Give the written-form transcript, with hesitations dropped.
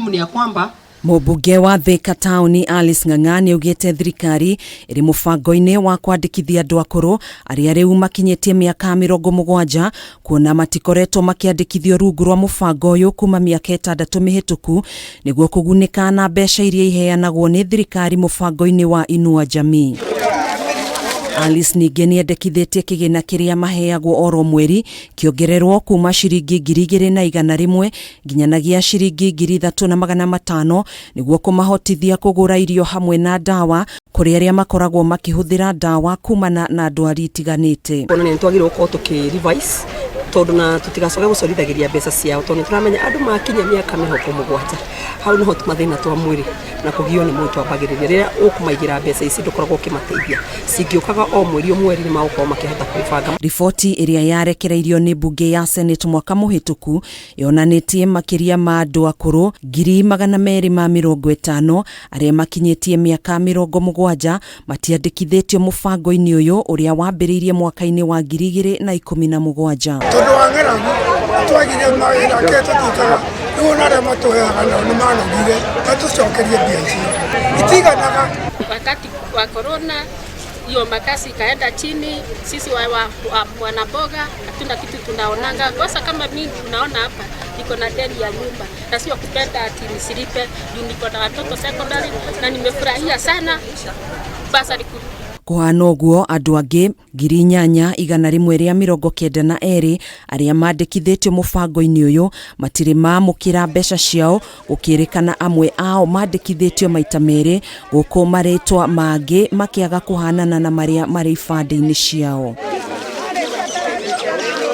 muhimu ni ya kwamba Mũmbunge wa Thika Taũni Alice Ng'ang'a augĩte thirikari ĩrĩ mũbango-inĩ wa kwandĩkithia andũ akũrũ arĩa rĩu makinyĩtie mĩaka 70 kuona matikoretwo makĩandĩkithio rungu rwa mũbango ũyũ kuma mĩaka 6 mĩhĩtũku nĩguo kũgunĩka na mbeca iria iheanagwo nĩ thirikari mũbango-inĩ wa Inua Jamii. Alice ningĩ nĩendekithĩtie kĩgĩna kĩrĩa maheagwo oro mweri kĩongererwo kuma ciringi 2,100 nginyanagia ciringi 3,500 nĩguo kũmahotithia kũgũra irio hamwe na ndawa kũrĩ arĩa makoragwo makĩhũthĩra ndawa kumana na ndwari itiganĩte. Ona nĩ twagĩrĩirwo gũkorwo tũkĩ-revise tondũ na tutigacoke gũcorithagĩria mbeca ciao tondũ tũramenya andũ makinya mĩaka 70 hau nĩho mathĩna twa mwĩrĩ na kũgio nĩ mwĩrĩ twambagĩrĩria rĩrĩa ũkũmaigĩra mbeca ici ndũkoragwo ũkĩmateithia cingĩũkaga o mweri nĩ magũkorwo makĩhota kwĩbanga. Riboti ĩrĩa yarekereirio nĩ mbunge ya Senate mwaka mũhĩtũku yonanĩtie makĩria ma andũ akũrũ 250,000 arĩa makinyĩtie mĩaka 70 matiandĩkithĩtio mũbango-inĩ ũyũ ũrĩa wambĩrĩirie mwaka-inĩ wa 2017. Tondũ wa ng'aragu twagiria mawĩra kĩrĩa tũtikaga rĩu na arĩa matũheaga nao nĩ manogire matũcokerie mbia icio itiganaga. Wakati wa corona hiyo makasi ikaenda chini, sisi wanaboga hatuna kitu tunaonanga. Kosa kama mimi tunaona hapa niko na deni ya nyumba na sio kupenda ati nisilipe juu niko na watoto secondary na nimefurahia sana basa Kũhana ũguo andũ angĩ 8,192 arĩa mandĩkithĩtio mũbango-inĩ ũyũ matirĩ mamũkĩra mbeca ciao gũkĩrĩkana amwe ao mandĩkithĩtio maita merĩ gũkũ marĩtwa mangĩ makĩaga kũhanana na marĩa marĩ ibandĩ-inĩ ciao.